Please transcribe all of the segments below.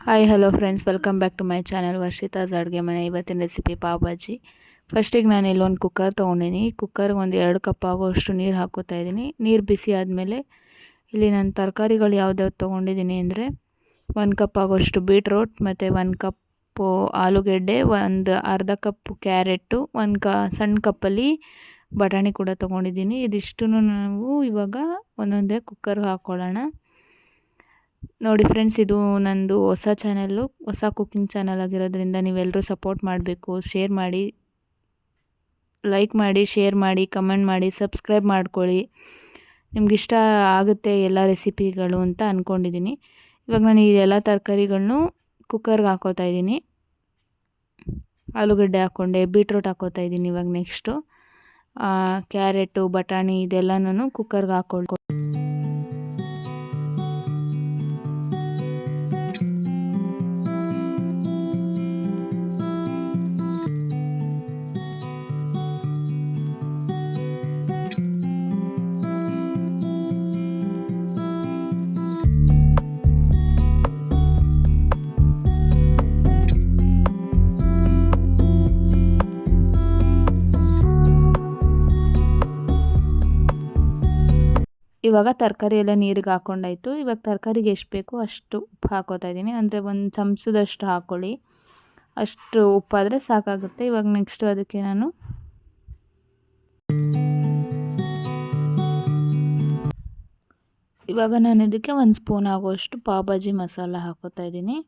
Hi hello friends, welcome back to my channel Varshita's ಅಡುಗೆ ಮನೆ. ಇವತ್ತಿನ ರೆಸಿಪಿ ಪಾವ್ ಭಾಜಿ. ಫಸ್ಟಿಗೆ ನಾನು ಇಲ್ಲೊಂದು ಕುಕ್ಕರ್ ತೊಗೊಂಡಿನಿ. ಕುಕ್ಕರ್ಗೆ ಒಂದು 2 ಕಪ್ ಆಗೋಷ್ಟು ನೀರು ಹಾಕೋತಾ ಇದ್ದೀನಿ. ನೀರು ಬಿಸಿ ಆದಮೇಲೆ ಇಲ್ಲಿ ನಾನು ತರಕಾರಿಗಳು ಯಾವ್ದ್ಯಾವ್ದು ತೊಗೊಂಡಿದ್ದೀನಿ ಅಂದರೆ 1 ಕಪ್ ಆಗೋಷ್ಟು ಬೀಟ್ರೋಟ್ ಮತ್ತು 1 ಕಪ್ಪು ಆಲೂಗೆಡ್ಡೆ, ಒಂದು ಅರ್ಧ ಕಪ್ ಕ್ಯಾರೆಟು, ಸಣ್ಣ ಕಪ್ಪಲ್ಲಿ ಬಟಾಣಿ ಕೂಡ ತೊಗೊಂಡಿದ್ದೀನಿ. ಇದಿಷ್ಟನ್ನು ನಾವು ಇವಾಗ ಒಂದೊಂದೇ ಕುಕ್ಕರ್ಗೆ ಹಾಕ್ಕೊಳ್ಳೋಣ. ನೋಡಿ ಫ್ರೆಂಡ್ಸ್, ಇದು ನಂದು ಹೊಸ ಚಾನಲ್ಲು, ಹೊಸ ಕುಕ್ಕಿಂಗ್ ಚಾನಲ್ ಆಗಿರೋದ್ರಿಂದ ನೀವೆಲ್ಲರೂ ಸಪೋರ್ಟ್ ಮಾಡಬೇಕು. ಶೇರ್ ಮಾಡಿ, ಲೈಕ್ ಮಾಡಿ, ಶೇರ್ ಮಾಡಿ, ಕಮೆಂಟ್ ಮಾಡಿ, ಸಬ್ಸ್ಕ್ರೈಬ್ ಮಾಡ್ಕೊಳ್ಳಿ. ನಿಮ್ಗಿಷ್ಟ ಆಗುತ್ತೆ ಎಲ್ಲ ರೆಸಿಪಿಗಳು ಅಂತ ಅಂದ್ಕೊಂಡಿದ್ದೀನಿ. ಇವಾಗ ನಾನು ಈ ಎಲ್ಲ ತರಕಾರಿಗಳನ್ನೂ ಕುಕ್ಕರ್ಗೆ ಹಾಕೋತಾ ಇದ್ದೀನಿ. ಆಲೂಗಡ್ಡೆ ಹಾಕ್ಕೊಂಡೆ, ಬೀಟ್ರೋಟ್ ಹಾಕೋತಾ ಇದ್ದೀನಿ. ಇವಾಗ ನೆಕ್ಸ್ಟು ಕ್ಯಾರೆಟು, ಬಟಾಣಿ ಇದೆಲ್ಲನೂ ಕುಕ್ಕರ್ಗೆ ಹಾಕ್ಕೊಂಡು ಇವಾಗ ತರಕಾರಿ ಎಲ್ಲ ನೀರಿಗೆ ಹಾಕ್ಕೊಂಡಾಯ್ತು. ಇವಾಗ ತರಕಾರಿಗೆ ಎಷ್ಟು ಬೇಕೋ ಅಷ್ಟು ಉಪ್ಪು ಹಾಕೋತಾ ಇದ್ದೀನಿ. ಅಂದರೆ ಒಂದು ಚಮಚದಷ್ಟು ಹಾಕ್ಕೊಳ್ಳಿ, ಅಷ್ಟು ಉಪ್ಪಾದರೆ ಸಾಕಾಗುತ್ತೆ. ಇವಾಗ ನೆಕ್ಸ್ಟು ಅದಕ್ಕೆ ನಾನು ಇದಕ್ಕೆ 1 ಸ್ಪೂನ್ ಆಗೋಷ್ಟು ಪಾವ್ ಭಾಜಿ ಮಸಾಲ ಹಾಕೋತಾ ಇದ್ದೀನಿ.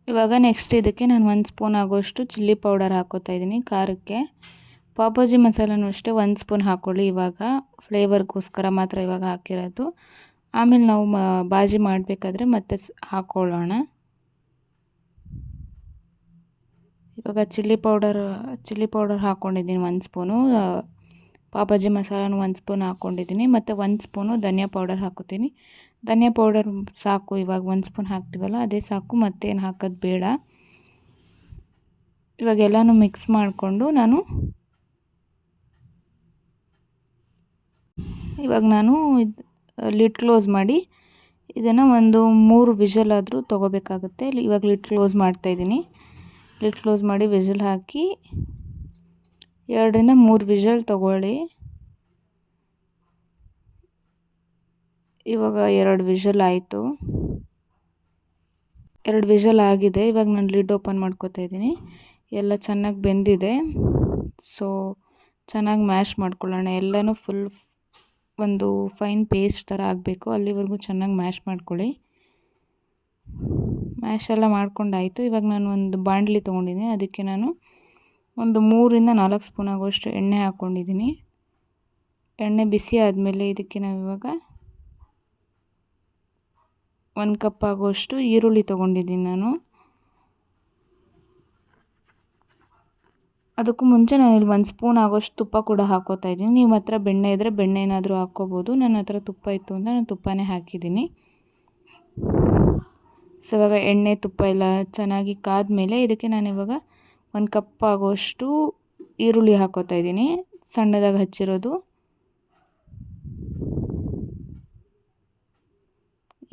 ಇವಾಗ ನೆಕ್ಸ್ಟ್ ಇದಕ್ಕೆ ನಾನು 1 ಸ್ಪೂನ್ ಆಗೋಷ್ಟು ಚಿಲ್ಲಿ ಪೌಡರ್ ಹಾಕೋತಾ ಇದ್ದೀನಿ ಖಾರಕ್ಕೆ. ಪಾವ್ ಭಾಜಿ ಮಸಾಲನೂ ಅಷ್ಟೇ 1 ಸ್ಪೂನ್ ಹಾಕ್ಕೊಳ್ಳಿ. ಇವಾಗ ಫ್ಲೇವರ್ಗೋಸ್ಕರ ಮಾತ್ರ ಇವಾಗ ಹಾಕಿರೋದು. ಆಮೇಲೆ ನಾವು ಭಾಜಿ ಮಾಡಬೇಕಾದ್ರೆ ಮತ್ತೆ ಹಾಕ್ಕೊಳ್ಳೋಣ. ಇವಾಗ ಚಿಲ್ಲಿ ಪೌಡರ್ ಹಾಕ್ಕೊಂಡಿದ್ದೀನಿ 1 ಸ್ಪೂನು. ಪಾವ್ ಭಾಜಿ ಮಸಾಲನೂ 1 ಸ್ಪೂನ್ ಹಾಕ್ಕೊಂಡಿದ್ದೀನಿ. ಮತ್ತು 1 ಸ್ಪೂನು ಧನಿಯಾ ಪೌಡರ್ ಹಾಕೋತೀನಿ. ಧನಿಯಾ ಪೌಡರ್ ಸಾಕು, ಇವಾಗ 1 ಸ್ಪೂನ್ ಹಾಕ್ತೀವಲ್ಲ ಅದೇ ಸಾಕು, ಮತ್ತೇನು ಹಾಕೋದು ಬೇಡ. ಇವಾಗ ಎಲ್ಲನೂ ಮಿಕ್ಸ್ ಮಾಡಿಕೊಂಡು ನಾನು ಲಿಡ್ ಕ್ಲೋಸ್ ಮಾಡಿ ಇದನ್ನು ಒಂದು 3 ವಿಷಲ್ ಆದರೂ ತೊಗೋಬೇಕಾಗುತ್ತೆ. ಇವಾಗ ಲಿಡ್ ಕ್ಲೋಸ್ ಮಾಡ್ತಾಯಿದ್ದೀನಿ. ಲಿಡ್ ಕ್ಲೋಸ್ ಮಾಡಿ ವಿಷಲ್ ಹಾಕಿ 2 ರಿಂದ 3 ವಿಷಲ್ ತೊಗೊಳ್ಳಿ. ಇವಾಗ 2 ವಿಷಲ್ ಆಯಿತು. 2 ವಿಷಲ್ ಆಗಿದೆ. ಇವಾಗ ನಾನು ಲಿಡ್ ಓಪನ್ ಮಾಡ್ಕೋತಾ ಇದ್ದೀನಿ. ಎಲ್ಲ ಚೆನ್ನಾಗಿ ಬೆಂದಿದೆ. ಸೊ ಚೆನ್ನಾಗಿ ಮ್ಯಾಶ್ ಮಾಡ್ಕೊಳ್ಳೋಣ. ಎಲ್ಲನೂ ಫುಲ್ ಒಂದು ಫೈನ್ ಪೇಸ್ಟ್ ಥರ ಆಗಬೇಕು, ಅಲ್ಲಿವರೆಗೂ ಚೆನ್ನಾಗಿ ಮ್ಯಾಶ್ ಮಾಡ್ಕೊಳ್ಳಿ. ಮ್ಯಾಶ್ ಎಲ್ಲ ಮಾಡ್ಕೊಂಡಾಯಿತು. ಇವಾಗ ನಾನು ಒಂದು ಬಾಣಲಿ ತೊಗೊಂಡಿದ್ದೀನಿ. ಅದಕ್ಕೆ ನಾನು ಒಂದು 3 ರಿಂದ 4 ಸ್ಪೂನ್ ಆಗೋಷ್ಟು ಎಣ್ಣೆ ಹಾಕ್ಕೊಂಡಿದ್ದೀನಿ. ಎಣ್ಣೆ ಬಿಸಿ ಆದಮೇಲೆ ಇದಕ್ಕೆ ನಾವಿವಾಗ 1 ಕಪ್ ಆಗೋಷ್ಟು ಈರುಳ್ಳಿ ತೊಗೊಂಡಿದ್ದೀನಿ ನಾನು. ಅದಕ್ಕೂ ಮುಂಚೆ ನಾನು ಇಲ್ಲಿ 1 ಸ್ಪೂನ್ ಆಗೋಷ್ಟು ತುಪ್ಪ ಕೂಡ ಹಾಕೋತಾ ಇದ್ದೀನಿ. ನಿಮ್ಮ ಹತ್ರ ಬೆಣ್ಣೆ ಇದ್ದರೆ ಬೆಣ್ಣೆ ಏನಾದರೂ ಹಾಕ್ಕೋಬೋದು. ನನ್ನ ಹತ್ರ ತುಪ್ಪ ಇತ್ತು ಅಂತ ನಾನು ತುಪ್ಪನೇ ಹಾಕಿದ್ದೀನಿ. ಸೊ ಇವಾಗ ಎಣ್ಣೆ ತುಪ್ಪ ಎಲ್ಲ ಚೆನ್ನಾಗಿ ಕಾದ್ಮೇಲೆ ಇದಕ್ಕೆ ನಾನಿವಾಗ 1 ಕಪ್ ಆಗೋಷ್ಟು ಈರುಳ್ಳಿ ಹಾಕೋತಾ ಇದ್ದೀನಿ, ಸಣ್ಣದಾಗಿ ಹಚ್ಚಿರೋದು.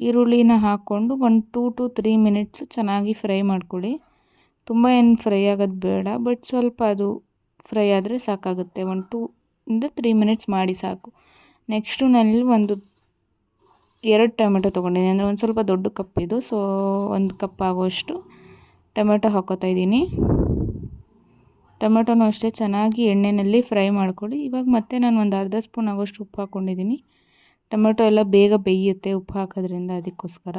ಈರುಳ್ಳಿನ ಹಾಕ್ಕೊಂಡು 1 2 to 3 ಮಿನಿಟ್ಸು ಚೆನ್ನಾಗಿ ಫ್ರೈ ಮಾಡ್ಕೊಳ್ಳಿ. ತುಂಬ ಏನು ಫ್ರೈ ಆಗೋದು ಬೇಡ, ಬಟ್ ಸ್ವಲ್ಪ ಅದು ಫ್ರೈ ಆದರೆ ಸಾಕಾಗುತ್ತೆ. 1 2 ಇಂದ 3 ಮಿನಿಟ್ಸ್ ಮಾಡಿ ಸಾಕು. ನೆಕ್ಸ್ಟು ನಾನಿಲ್ಲಿ 2 ಟೊಮೆಟೊ ತೊಗೊಂಡಿದ್ದೀನಿ. ಅಂದರೆ ಒಂದು ಸ್ವಲ್ಪ ದೊಡ್ಡ ಕಪ್ ಇದು. ಸೊ 1 ಕಪ್ ಆಗೋಷ್ಟು ಟೊಮೆಟೊ ಹಾಕೋತಾ ಇದ್ದೀನಿ. ಟೊಮೆಟೊನೂ ಅಷ್ಟೇ ಚೆನ್ನಾಗಿ ಎಣ್ಣೆಯಲ್ಲಿ ಫ್ರೈ ಮಾಡ್ಕೊಳ್ಳಿ. ಇವಾಗ ಮತ್ತೆ ನಾನು ಒಂದು ಅರ್ಧ ಸ್ಪೂನ್ ಆಗೋಷ್ಟು ಉಪ್ಪು ಹಾಕ್ಕೊಂಡಿದ್ದೀನಿ. ಟೊಮೆಟೊ ಎಲ್ಲ ಬೇಗ ಬೇಯುತ್ತೆ ಉಪ್ಪು ಹಾಕೋದ್ರಿಂದ, ಅದಕ್ಕೋಸ್ಕರ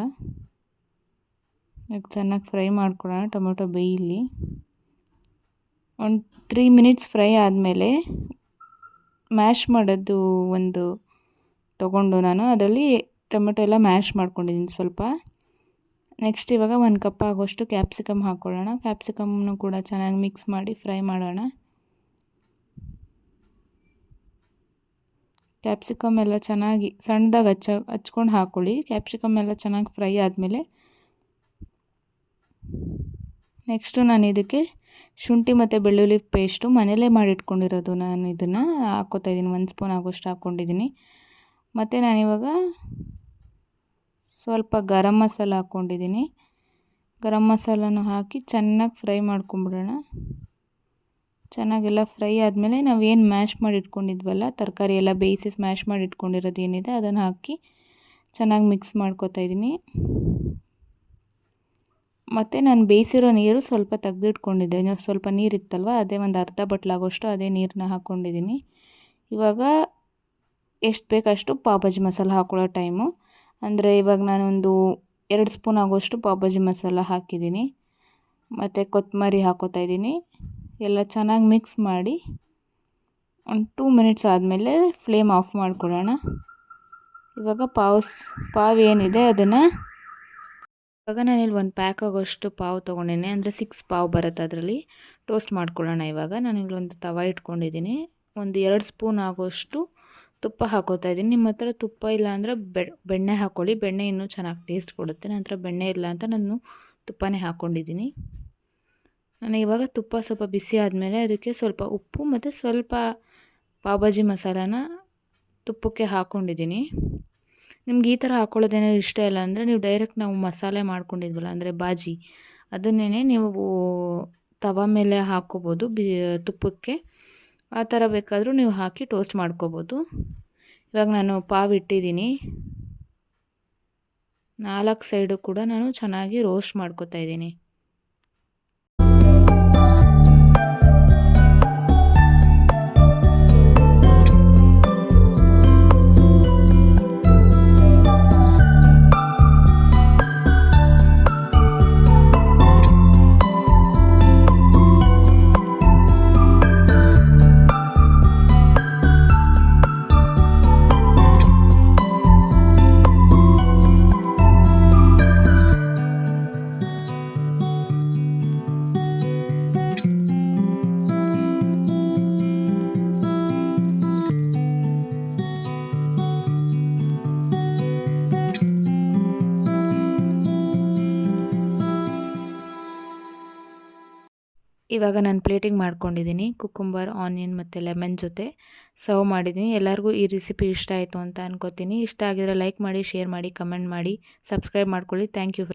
ಚೆನ್ನಾಗಿ ಫ್ರೈ ಮಾಡ್ಕೊಳ್ಳೋಣ. ಟೊಮೆಟೊ ಬೇಯಲಿ. 3 ಮಿನಿಟ್ಸ್ ಫ್ರೈ ಆದಮೇಲೆ ಮ್ಯಾಶ್ ಮಾಡೋದು ಒಂದು ತೊಗೊಂಡು ನಾನು ಅದರಲ್ಲಿ ಟೊಮೆಟೊ ಎಲ್ಲ ಮ್ಯಾಶ್ ಮಾಡ್ಕೊಂಡಿದ್ದೀನಿ ಸ್ವಲ್ಪ. ನೆಕ್ಸ್ಟ್ ಇವಾಗ 1 ಕಪ್ ಆಗೋಷ್ಟು ಕ್ಯಾಪ್ಸಿಕಮ್ ಹಾಕ್ಕೊಳ್ಳೋಣ. ಕ್ಯಾಪ್ಸಿಕಮ್ನು ಕೂಡ ಚೆನ್ನಾಗಿ ಮಿಕ್ಸ್ ಮಾಡಿ ಫ್ರೈ ಮಾಡೋಣ. ಕ್ಯಾಪ್ಸಿಕಮ್ ಎಲ್ಲ ಚೆನ್ನಾಗಿ ಸಣ್ಣದಾಗಿ ಹಚ್ಕೊಂಡು ಹಾಕ್ಕೊಳ್ಳಿ. ಕ್ಯಾಪ್ಸಿಕಮ್ ಎಲ್ಲ ಚೆನ್ನಾಗಿ ಫ್ರೈ ಆದಮೇಲೆ ನೆಕ್ಸ್ಟು ನಾನು ಇದಕ್ಕೆ ಶುಂಠಿ ಮತ್ತು ಬೆಳ್ಳುಳ್ಳಿ ಪೇಸ್ಟು ಮನೆಯಲ್ಲೇ ಮಾಡಿಟ್ಕೊಂಡಿರೋದು. ನಾನು ಇದನ್ನು ಹಾಕ್ಕೋತಾ ಇದ್ದೀನಿ, 1 ಸ್ಪೂನ್ ಆಗೋಷ್ಟು ಹಾಕ್ಕೊಂಡಿದ್ದೀನಿ. ಮತ್ತು ನಾನಿವಾಗ ಸ್ವಲ್ಪ ಗರಂ ಮಸಾಲ ಹಾಕ್ಕೊಂಡಿದ್ದೀನಿ. ಗರಂ ಮಸಾಲನೂ ಹಾಕಿ ಚೆನ್ನಾಗಿ ಫ್ರೈ ಮಾಡ್ಕೊಂಬಿಡೋಣ. ಚೆನ್ನಾಗೆಲ್ಲ ಫ್ರೈ ಆದಮೇಲೆ ನಾವೇನು ಮ್ಯಾಶ್ ಮಾಡಿ ಇಟ್ಕೊಂಡಿದ್ವಲ್ಲ, ತರಕಾರಿ ಎಲ್ಲ ಬೇಯಿಸಿ ಸ್ಮ್ಯಾಶ್ ಮಾಡಿ ಇಟ್ಕೊಂಡಿರೋದು ಏನಿದೆ ಅದನ್ನು ಹಾಕಿ ಚೆನ್ನಾಗಿ ಮಿಕ್ಸ್ ಮಾಡ್ಕೊತಾ ಇದ್ದೀನಿ. ಮತ್ತು ನಾನು ಬೇಯಿಸಿರೋ ನೀರು ಸ್ವಲ್ಪ ತೆಗೆದಿಟ್ಕೊಂಡಿದ್ದೆ, ಸ್ವಲ್ಪ ನೀರಿತ್ತಲ್ವ, ಅದೇ ಒಂದು ಅರ್ಧ ಬಟ್ಲಾಗೋಷ್ಟು ಅದೇ ನೀರನ್ನ ಹಾಕ್ಕೊಂಡಿದ್ದೀನಿ. ಇವಾಗ ಎಷ್ಟು ಬೇಕಷ್ಟು ಪಾವ್ ಭಾಜಿ ಮಸಾಲ ಹಾಕ್ಕೊಳ್ಳೋ ಟೈಮು. ಅಂದರೆ ಇವಾಗ ನಾನೊಂದು 2 ಸ್ಪೂನ್ ಆಗೋಷ್ಟು ಪಾವ್ ಭಾಜಿ ಮಸಾಲ ಹಾಕಿದ್ದೀನಿ. ಮತ್ತು ಕೊತ್ತಂಬರಿ ಹಾಕ್ಕೋತಾ ಇದ್ದೀನಿ. ಎಲ್ಲ ಚೆನ್ನಾಗಿ ಮಿಕ್ಸ್ ಮಾಡಿ ಒಂದು 2 ಮಿನಿಟ್ಸ್ ಆದಮೇಲೆ ಫ್ಲೇಮ್ ಆಫ್ ಮಾಡ್ಕೊಳ್ಳೋಣ. ಇವಾಗ ಪಾವ್ ಏನಿದೆ ಅದನ್ನು ಇವಾಗ ನಾನಿಲ್ಲಿ 1 ಪ್ಯಾಕ್ ಆಗೋಷ್ಟು ಪಾವ್ ತೊಗೊಂಡಿನಿ, ಅಂದರೆ 6 ಪಾವ್ ಬರುತ್ತೆ ಅದರಲ್ಲಿ. ಟೋಸ್ಟ್ ಮಾಡ್ಕೊಳ್ಳೋಣ. ಇವಾಗ ನಾನಿಲ್ಲಿ ಒಂದು ತವ ಇಟ್ಕೊಂಡಿದ್ದೀನಿ. ಒಂದು 2 ಸ್ಪೂನ್ ಆಗೋಷ್ಟು ತುಪ್ಪ ಹಾಕೋತಾ ಇದ್ದೀನಿ. ನಿಮ್ಮ ಹತ್ರ ತುಪ್ಪ ಇಲ್ಲ ಅಂದರೆ ಬೆಣ್ಣೆ ಹಾಕ್ಕೊಳ್ಳಿ, ಬೆಣ್ಣೆ ಇನ್ನೂ ಚೆನ್ನಾಗಿ ಟೇಸ್ಟ್ ಕೊಡುತ್ತೆ. ನನ್ನ ಹತ್ರ ಬೆಣ್ಣೆ ಇಲ್ಲ ಅಂತ ನಾನು ತುಪ್ಪನೇ ಹಾಕ್ಕೊಂಡಿದ್ದೀನಿ. ನಾನು ಇವಾಗ ತುಪ್ಪ ಸ್ವಲ್ಪ ಬಿಸಿ ಆದಮೇಲೆ ಅದಕ್ಕೆ ಸ್ವಲ್ಪ ಉಪ್ಪು ಮತ್ತು ಸ್ವಲ್ಪ ಪಾವ್ ಭಾಜಿ ಮಸಾಲಾನ ತುಪ್ಪಕ್ಕೆ ಹಾಕ್ಕೊಂಡಿದ್ದೀನಿ. ನಿಮ್ಗೆ ಈ ಥರ ಹಾಕ್ಕೊಳ್ಳೋದೇನಾದ್ರು ಇಷ್ಟ ಇಲ್ಲ ಅಂದರೆ ನೀವು ಡೈರೆಕ್ಟ್ ನಾವು ಮಸಾಲೆ ಮಾಡ್ಕೊಂಡಿದ್ವಲ್ಲ, ಅಂದರೆ ಬಾಜಿ, ಅದನ್ನೇ ನೀವು ತವ ಮೇಲೆ ಹಾಕ್ಕೋಬೋದು ತುಪ್ಪಕ್ಕೆ. ಆ ಥರ ಬೇಕಾದರೂ ನೀವು ಹಾಕಿ ಟೋಸ್ಟ್ ಮಾಡ್ಕೋಬೋದು. ಇವಾಗ ನಾನು ಪಾವ್ ಇಟ್ಟಿದ್ದೀನಿ. 4 ಸೈಡು ಕೂಡ ನಾನು ಚೆನ್ನಾಗಿ ರೋಸ್ಟ್ ಮಾಡ್ಕೋತಾ ಇದ್ದೀನಿ. ಇವಾಗ ನಾನು ಪ್ಲೇಟಿಂಗ್ ಮಾಡ್ಕೊಂಡಿದ್ದೀನಿ. ಕುಕುಂಬರ್, ಆನಿಯನ್ ಮತ್ತು ಲೆಮನ್ ಜೊತೆ ಸರ್ವ್ ಮಾಡಿದ್ದೀನಿ. ಎಲ್ಲರಿಗೂ ಈ ರೆಸಿಪಿ ಇಷ್ಟ ಆಯಿತು ಅಂತ ಅನ್ಕೋತೀನಿ. ಇಷ್ಟ ಆಗಿದ್ರೆ ಲೈಕ್ ಮಾಡಿ, ಶೇರ್ ಮಾಡಿ, ಕಮೆಂಟ್ ಮಾಡಿ, ಸಬ್ಸ್ಕ್ರೈಬ್ ಮಾಡ್ಕೊಳ್ಳಿ. Thank you.